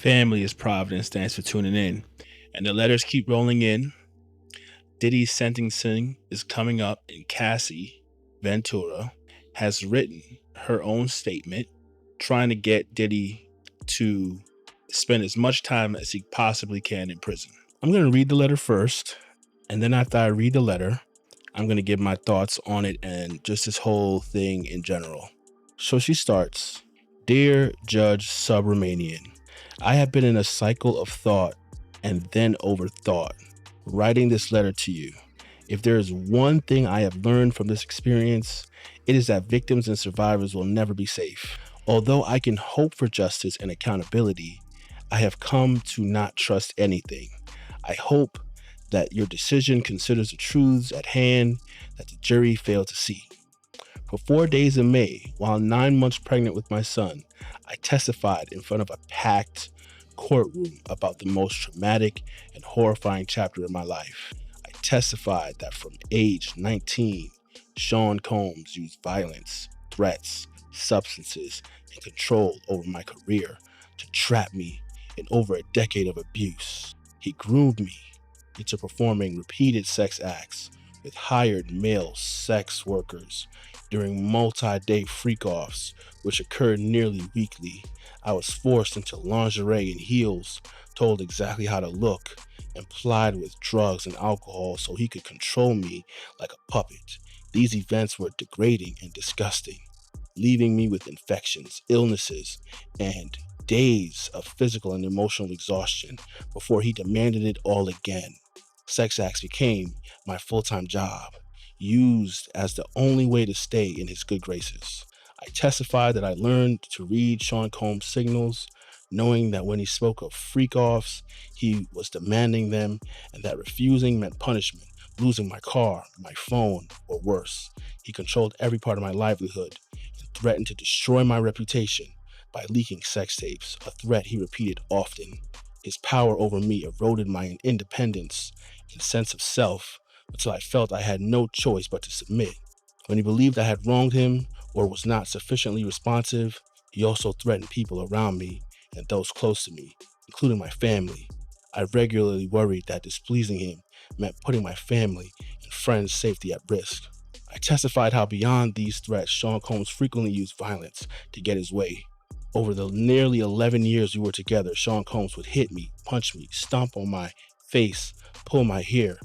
Family is Providence. Thanks for tuning in. And the letters keep rolling in. Diddy's sentencing is coming up, and Cassie Ventura has written her own statement trying to get Diddy to spend as much time as he possibly can in prison. I'm going to read the letter first, and then after I read the letter, I'm going to give my thoughts on it and just this whole thing in general. So she starts, Dear Judge Subramanian, I have been in a cycle of thought and then overthought, writing this letter to you. If there is one thing I have learned from this experience, it is that victims and survivors will never be safe. Although I can hope for justice and accountability, I have come to not trust anything. I hope that your decision considers the truths at hand that the jury failed to see. For 4 days in May, while 9 months pregnant with my son, I testified in front of a packed courtroom about the most traumatic and horrifying chapter in my life. I testified that from age 19, Sean Combs used violence, threats, substances, and control over my career to trap me in over a decade of abuse. He groomed me into performing repeated sex acts with hired male sex workers during multi-day freak-offs, which occurred nearly weekly. I was forced into lingerie and heels, told exactly how to look, and plied with drugs and alcohol so he could control me like a puppet. These events were degrading and disgusting, leaving me with infections, illnesses, and days of physical and emotional exhaustion before he demanded it all again. Sex acts became my full-time job, used as the only way to stay in his good graces. I testified that I learned to read Sean Combs' signals, knowing that when he spoke of freak-offs, he was demanding them, and that refusing meant punishment, losing my car, my phone, or worse. He controlled every part of my livelihood and threatened to destroy my reputation by leaking sex tapes, a threat he repeated often. His power over me eroded my independence and sense of self until I felt I had no choice but to submit. When he believed I had wronged him or was not sufficiently responsive, he also threatened people around me and those close to me, including my family. I regularly worried that displeasing him meant putting my family and friends' safety at risk. I testified how beyond these threats, Sean Combs frequently used violence to get his way. Over the nearly 11 years we were together, Sean Combs would hit me, punch me, stomp on my face, pull my hair,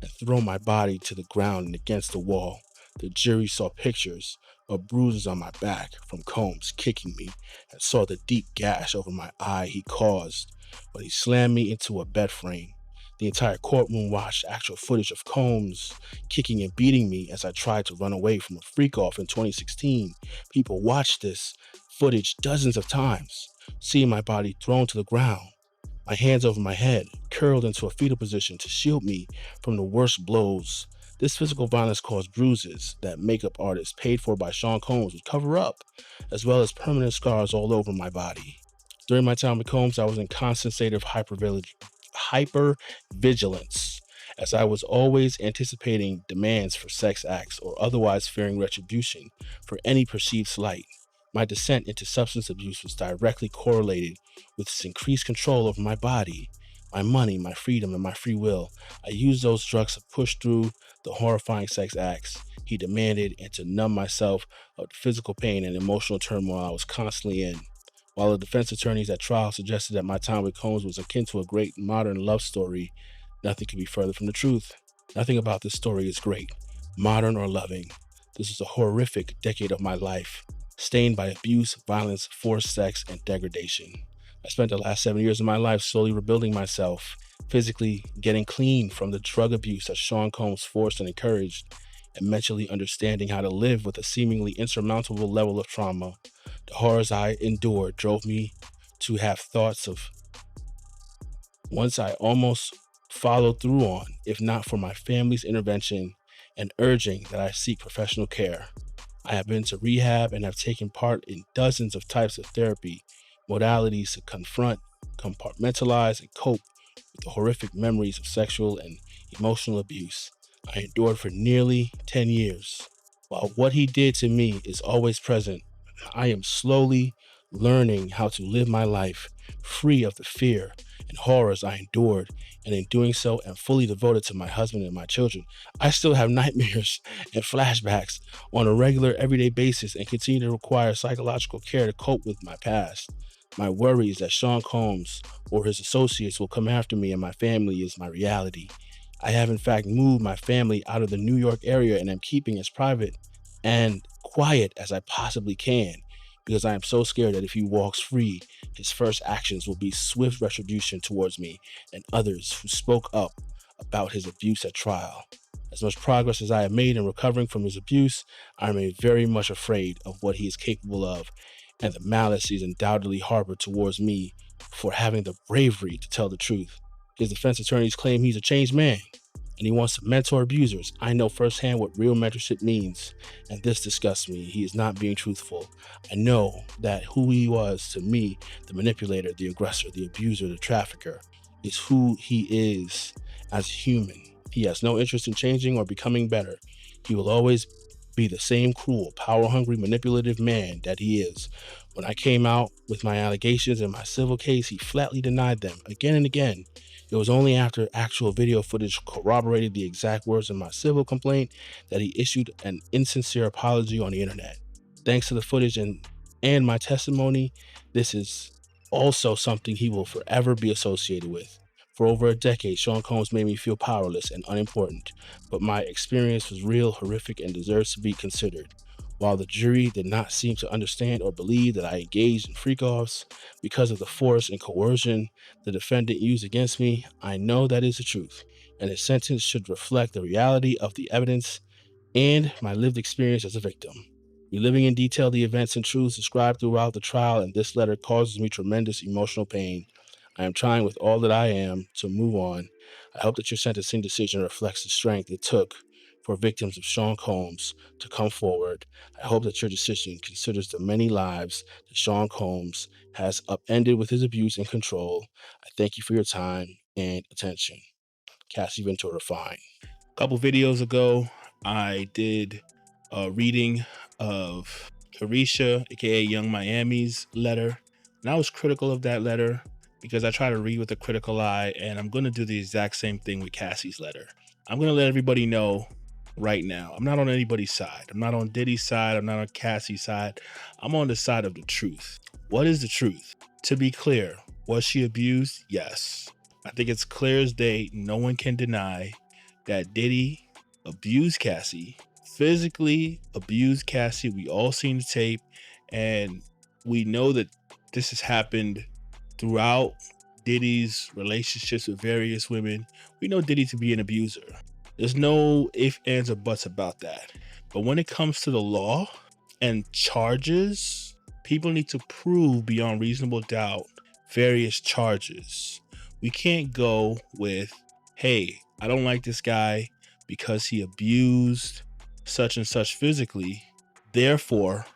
and throw my body to the ground and against the wall. The jury saw pictures of bruises on my back from Combs kicking me and saw the deep gash over my eye he caused when he slammed me into a bed frame. The entire courtroom watched actual footage of Combs kicking and beating me as I tried to run away from a freak-off in 2016. People watched this footage dozens of times, seeing my body thrown to the ground, my hands over my head, curled into a fetal position to shield me from the worst blows. This physical violence caused bruises that makeup artists paid for by Sean Combs would cover up, as well as permanent scars all over my body. During my time with Combs, I was in constant state of hypervigilance, as I was always anticipating demands for sex acts or otherwise fearing retribution for any perceived slight. My descent into substance abuse was directly correlated with his increased control over my body, my money, my freedom, and my free will. I used those drugs to push through the horrifying sex acts he demanded and to numb myself of the physical pain and emotional turmoil I was constantly in. While the defense attorneys at trial suggested that my time with Combs was akin to a great modern love story, nothing could be further from the truth. Nothing about this story is great, modern, or loving. This was a horrific decade of my life, stained by abuse, violence, forced sex, and degradation. I spent the last 7 years of my life slowly rebuilding myself, physically getting clean from the drug abuse that Sean Combs forced and encouraged, and mentally understanding how to live with a seemingly insurmountable level of trauma. The horrors I endured drove me to have thoughts of once I almost followed through on, if not for my family's intervention and urging that I seek professional care. I have been to rehab and have taken part in dozens of types of therapy modalities to confront, compartmentalize, and cope with the horrific memories of sexual and emotional abuse I endured for nearly 10 years. While what he did to me is always present, I am slowly learning how to live my life free of the fear and horrors I endured, and in doing so am fully devoted to my husband and my children. I still have nightmares and flashbacks on a regular everyday basis and continue to require psychological care to cope with my past. My worries that Sean Combs or his associates will come after me and my family is my reality. I have in fact moved my family out of the New York area and am keeping as private and quiet as I possibly can because I am so scared that if he walks free, his first actions will be swift retribution towards me and others who spoke up about his abuse at trial. As much progress as I have made in recovering from his abuse, I remain very much afraid of what he is capable of and the malice he's undoubtedly harbored towards me for having the bravery to tell the truth. His defense attorneys claim he's a changed man and he wants to mentor abusers. I know firsthand what real mentorship means, and this disgusts me. He is not being truthful. I know that who he was to me, the manipulator, the aggressor, the abuser, the trafficker, is who he is as a human. He has no interest in changing or becoming better. He will always be the same cruel, power hungry, manipulative man that he is. When I came out with my allegations in my civil case, he flatly denied them again and again. It was only after actual video footage corroborated the exact words in my civil complaint that he issued an insincere apology on the internet. Thanks to the footage and my testimony, this is also something he will forever be associated with. For over a decade, Sean Combs made me feel powerless and unimportant, but my experience was real, horrific, and deserves to be considered. While the jury did not seem to understand or believe that I engaged in freak-offs because of the force and coercion the defendant used against me, I know that is the truth, and his sentence should reflect the reality of the evidence and my lived experience as a victim. Reliving in detail the events and truths described throughout the trial in this letter causes me tremendous emotional pain. I am trying with all that I am to move on. I hope that your sentencing decision reflects the strength it took for victims of Sean Combs to come forward. I hope that your decision considers the many lives that Sean Combs has upended with his abuse and control. I thank you for your time and attention. Cassie Ventura, fine. A couple videos ago, I did a reading of Carisha, aka Young Miami's letter, and I was critical of that letter because I try to read with a critical eye, and I'm going to do the exact same thing with Cassie's letter. I'm going to let everybody know right now, I'm not on anybody's side. I'm not on Diddy's side. I'm not on Cassie's side. I'm on the side of the truth. What is the truth? To be clear, was she abused? Yes. I think it's clear as day. No one can deny that Diddy abused Cassie, physically abused Cassie. We all seen the tape, and we know that this has happened throughout Diddy's relationships with various women. We know Diddy to be an abuser. There's no ifs, ands, or buts about that. But when it comes to the law and charges, people need to prove beyond reasonable doubt various charges. We can't go with, hey, I don't like this guy because he abused such and such physically. Therefore,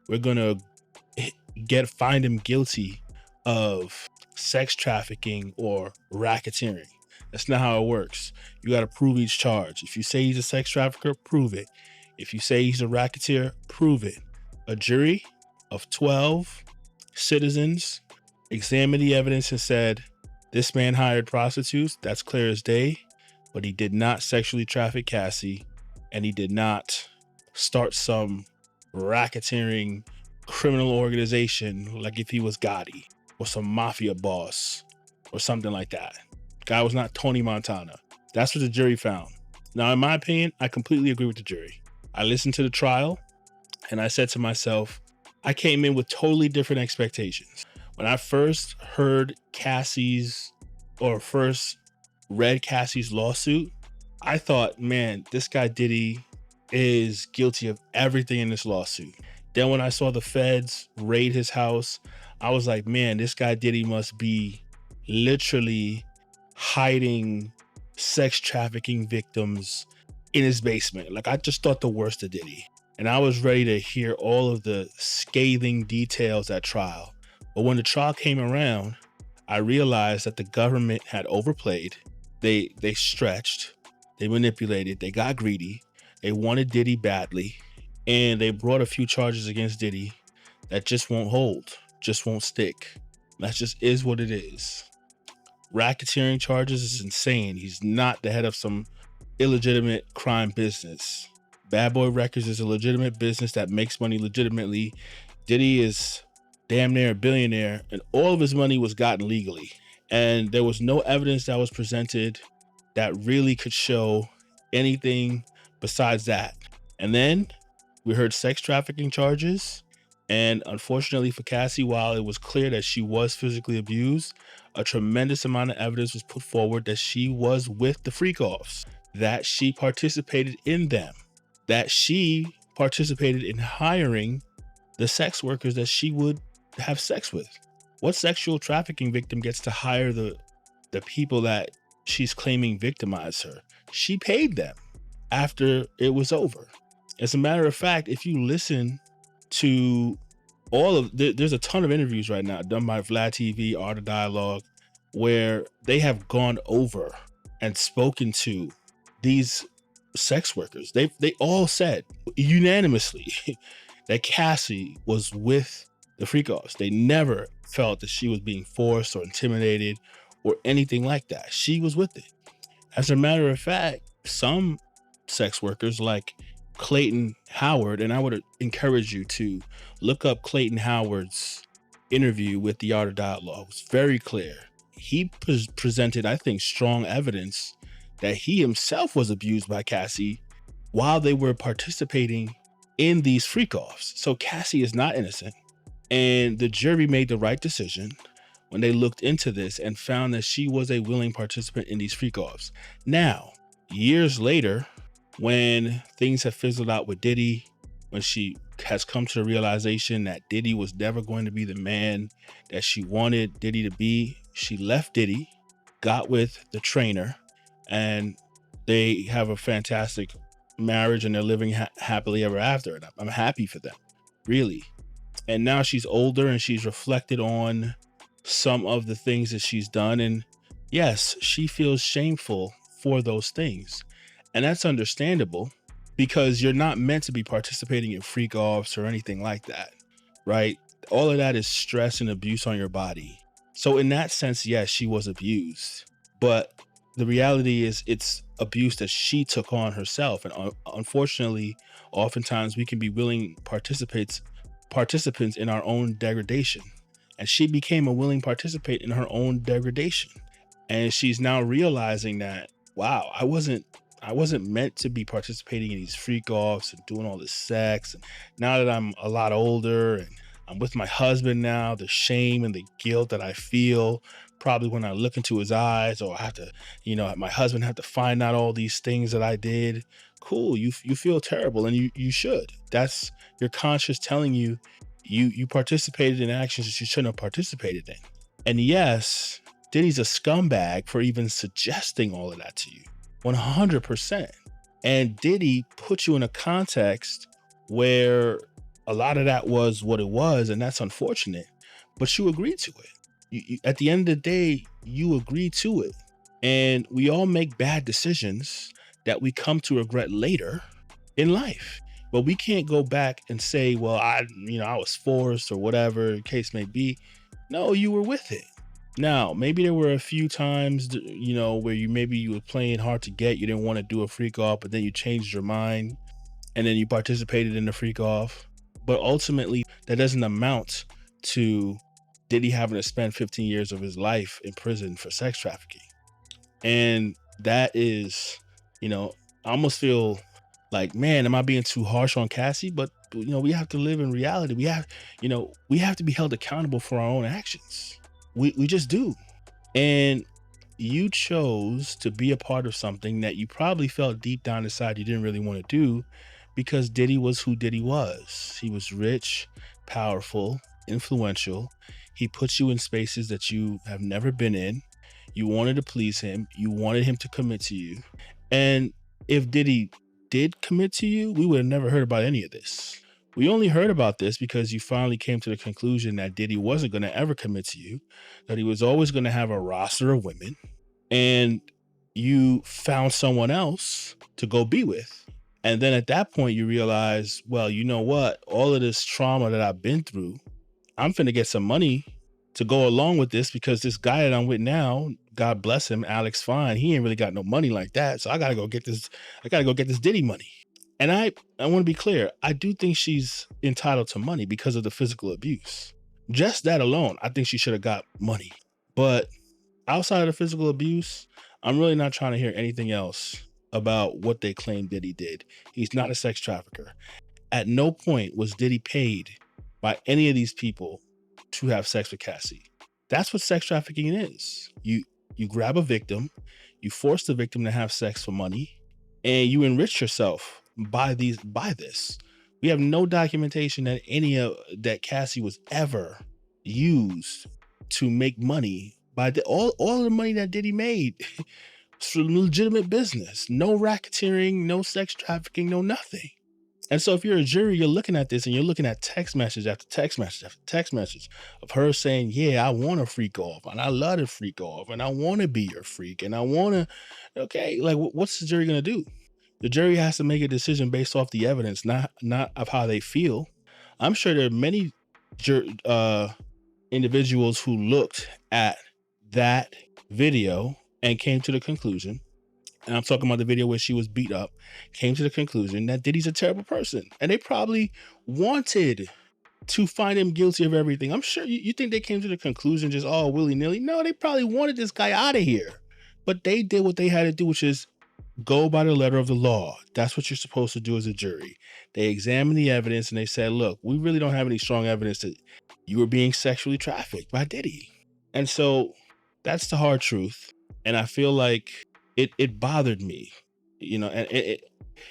we're going to find him guilty of sex trafficking or racketeering. That's not how it works. You got to prove each charge. If you say he's a sex trafficker, prove it. If you say he's a racketeer, prove it. A jury of 12 citizens examined the evidence and said, this man hired prostitutes. That's clear as day. But he did not sexually traffic Cassie, and he did not start some racketeering criminal organization like if he was Gotti or some mafia boss or something like that. Guy was not Tony Montana. That's what the jury found. Now, in my opinion, I completely agree with the jury. I listened to the trial and I said to myself, I came in with totally different expectations. When I first heard first read Cassie's lawsuit, I thought, man, this guy Diddy is guilty of everything in this lawsuit. Then when I saw the feds raid his house, I was like, man, this guy Diddy must be literally hiding sex trafficking victims in his basement. Like, I just thought the worst of Diddy. And I was ready to hear all of the scathing details at trial. But when the trial came around, I realized that the government had overplayed. They stretched, they manipulated, they got greedy, they wanted Diddy badly, and they brought a few charges against Diddy that just won't hold. just won't stick. That just is what it is. Racketeering charges is insane. He's not the head of some illegitimate crime business. Bad Boy Records is a legitimate business that makes money legitimately. Diddy is damn near a billionaire, and all of his money was gotten legally. And there was no evidence that was presented that really could show anything besides that. And then we heard sex trafficking charges. And unfortunately for Cassie, while it was clear that she was physically abused, a tremendous amount of evidence was put forward that she was with the freak offs, that she participated in them, that she participated in hiring the sex workers that she would have sex with. What sexual trafficking victim gets to hire the people that she's claiming victimized her? She paid them after it was over. As a matter of fact, if you listen to there's a ton of interviews right now done by Vlad TV, Art of Dialogue, where they have gone over and spoken to these sex workers. They all said unanimously that Cassie was with the freak offs. They never felt that she was being forced or intimidated or anything like that. She was with it. As a matter of fact, some sex workers like Clayton Howard, and I would encourage you to look up Clayton Howard's interview with the Art of Dialogue. It's very clear. He presented, I think, strong evidence that he himself was abused by Cassie while they were participating in these freak offs. So Cassie is not innocent. And the jury made the right decision when they looked into this and found that she was a willing participant in these freak offs. Now, years later, when things have fizzled out with Diddy, when she has come to the realization that Diddy was never going to be the man that she wanted Diddy to be, she left Diddy, got with the trainer, and they have a fantastic marriage and they're living happily ever after. And I'm happy for them, really. And now she's older and she's reflected on some of the things that she's done. And yes, she feels shameful for those things. And that's understandable because you're not meant to be participating in freak offs or anything like that, right? All of that is stress and abuse on your body. So in that sense, yes, she was abused. But the reality is it's abuse that she took on herself. And unfortunately, oftentimes we can be willing participants in our own degradation. And she became a willing participant in her own degradation. And she's now realizing that, wow, I wasn't meant to be participating in these freak offs and doing all this sex. And now that I'm a lot older and I'm with my husband now, the shame and the guilt that I feel probably when I look into his eyes, or I have to, my husband have to find out all these things that I did. Cool. You feel terrible, and you should. That's your conscience telling you, you participated in actions that you shouldn't have participated in. And yes, Diddy's a scumbag for even suggesting all of that to you. 100%. And Diddy put you in a context where a lot of that was what it was, and that's unfortunate, but you agreed to it. You, at the end of the day, you agreed to it. And we all make bad decisions that we come to regret later in life. But we can't go back and say, well, I was forced or whatever the case may be. No, you were with it. Now, maybe there were a few times, where you were playing hard to get. You didn't want to do a freak off, but then you changed your mind and then you participated in the freak off. But ultimately, that doesn't amount to Diddy having to spend 15 years of his life in prison for sex trafficking. And that is, I almost feel like, man, am I being too harsh on Cassie? But, we have to live in reality. We have to be held accountable for our own actions. We just do. And you chose to be a part of something that you probably felt deep down inside you didn't really want to do, because Diddy was who Diddy was. He was rich, powerful, influential. He put you in spaces that you have never been in. You wanted to please him. You wanted him to commit to you. And if Diddy did commit to you, we would have never heard about any of this. We only heard about this because you finally came to the conclusion that Diddy wasn't going to ever commit to you, that he was always going to have a roster of women, and you found someone else to go be with. And then at that point, you realize, well, you know what? All of this trauma that I've been through, I'm finna get some money to go along with this because this guy that I'm with now, God bless him, Alex Fine, he ain't really got no money like that. So I gotta go get this Diddy money. And I want to be clear, I do think she's entitled to money because of the physical abuse. Just that alone, I think she should have got money. But outside of the physical abuse, I'm really not trying to hear anything else about what they claim Diddy did. He's not a sex trafficker. At no point was Diddy paid by any of these people to have sex with Cassie. That's what sex trafficking is. You grab a victim, you force the victim to have sex for money, and you enrich yourself by this. We have no documentation that that Cassie was ever used to make money by all of the money that Diddy made from legitimate business. No racketeering, no sex trafficking, no nothing. And so if you're a jury, you're looking at this and you're looking at text message after text message after text message of her saying, yeah, I want to freak off and I love to freak off and I want to be your freak and I want to, okay, like what's the jury going to do? The jury has to make a decision based off the evidence, not of how they feel. I'm sure there are many individuals who looked at that video and came to the conclusion, and I'm talking about the video where she was beat up, came to the conclusion that Diddy's a terrible person. And they probably wanted to find him guilty of everything. I'm sure you think they came to the conclusion just all willy-nilly. No, they probably wanted this guy out of here. But they did what they had to do, which is go by the letter of the law. That's what you're supposed to do as a jury. They examined the evidence and they said, look, we really don't have any strong evidence that you were being sexually trafficked by Diddy. And so that's the hard truth. And I feel like it bothered me, and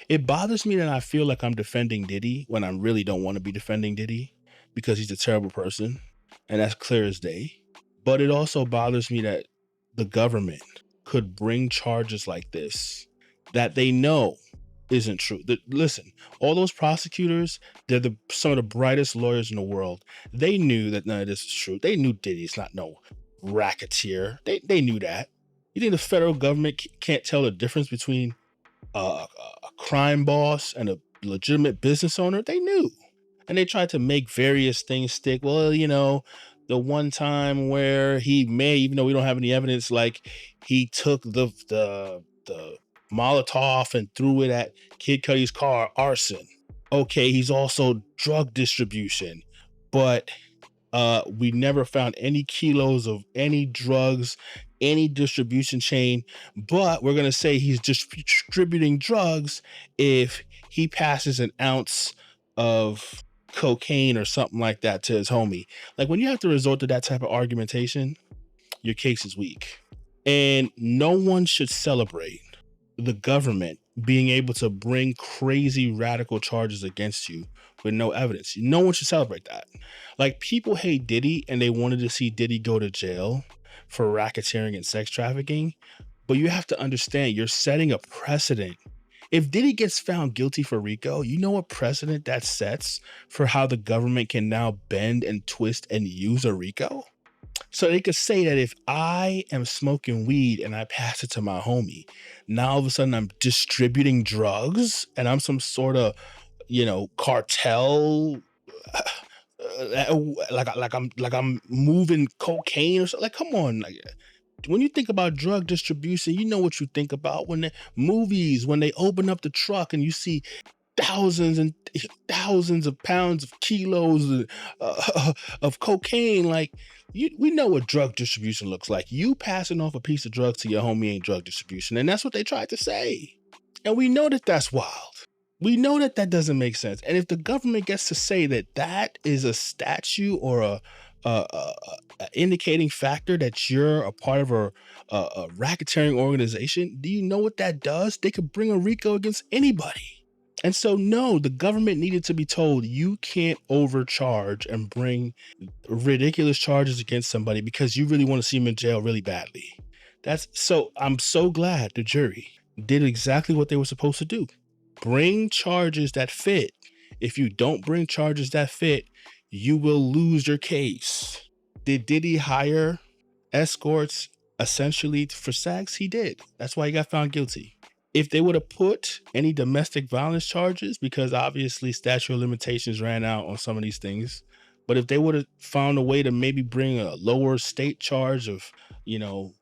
it bothers me that I feel like I'm defending Diddy when I really don't want to be defending Diddy because he's a terrible person. And that's clear as day. But it also bothers me that the government could bring charges like this that they know isn't true. Listen, all those prosecutors, they're some of the brightest lawyers in the world. They knew that none of this is true. They knew Diddy's not no racketeer. They knew that. You think the federal government can't tell the difference between a crime boss and a legitimate business owner? They knew. And they tried to make various things stick. Well, the one time where he may, even though we don't have any evidence, like he took the Molotov and threw it at Kid Cudi's car, arson. Okay, he's also drug distribution. But we never found any kilos of any drugs, any distribution chain, but we're going to say he's distributing drugs if he passes an ounce of cocaine or something like that to his homie. Like when you have to resort to that type of argumentation, your case is weak. And no one should celebrate the government being able to bring crazy radical charges against you with no evidence. No one should celebrate that. Like people hate Diddy and they wanted to see Diddy go to jail for racketeering and sex trafficking, but you have to understand you're setting a precedent. If Diddy gets found guilty for RICO, you know what precedent that sets for how the government can now bend and twist and use a RICO? So they could say that if I am smoking weed and I pass it to my homie, now all of a sudden I'm distributing drugs and I'm some sort of, cartel, like I'm moving cocaine or something. Like, come on. Like, when you think about drug distribution, you know what you think about when the movies, when they open up the truck and you see thousands and thousands of pounds of kilos of cocaine. Like we know what drug distribution looks like. You passing off a piece of drugs to your homie ain't drug distribution. And that's what they tried to say. And we know that that's wild. We know that that doesn't make sense. And if the government gets to say that that is a statute or a indicating factor that you're a part of a racketeering organization, do you know what that does? They could bring a RICO against anybody. And so, no, the government needed to be told you can't overcharge and bring ridiculous charges against somebody because you really want to see them in jail really badly. I'm so glad the jury did exactly what they were supposed to do. Bring charges that fit. If you don't bring charges that fit, you will lose your case. Did Diddy hire escorts essentially for sex? He did. That's why he got found guilty. If they would have put any domestic violence charges, because obviously statute of limitations ran out on some of these things, But if they would have found a way to maybe bring a lower state charge of,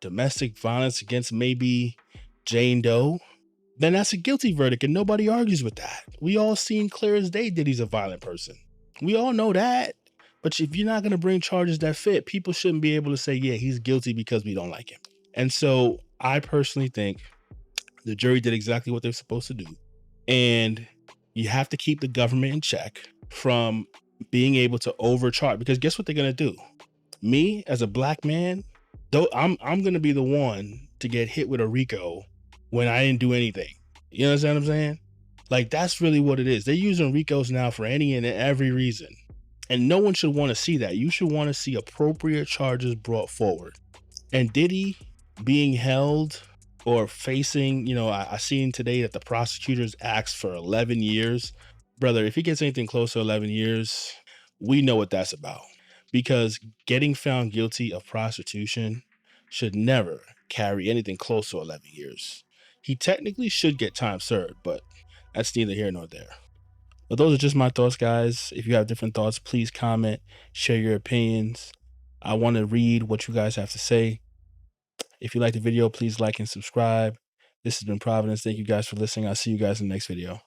domestic violence against maybe Jane Doe, then that's a guilty verdict and nobody argues with that. We all seen clear as day Diddy's a violent person. We all know that. But if you're not going to bring charges that fit, people shouldn't be able to say, yeah, he's guilty because we don't like him. And so I personally think the jury did exactly what they're supposed to do. And you have to keep the government in check from being able to overcharge, because guess what they're going to do? Me as a black man, though, I'm going to be the one to get hit with a RICO when I didn't do anything. You understand what I'm saying? Like, that's really what it is. They're using RICOs now for any and every reason. And no one should want to see that. You should want to see appropriate charges brought forward. And Diddy being held or facing, I seen today that the prosecutors asked for 11 years. Brother, if he gets anything close to 11 years, we know what that's about. Because getting found guilty of prostitution should never carry anything close to 11 years. He technically should get time served, but that's neither here nor there. But those are just my thoughts, guys. If you have different thoughts, please comment, share your opinions. I want to read what you guys have to say. If you like the video, please like and subscribe. This has been Providence. Thank you guys for listening. I'll see you guys in the next video.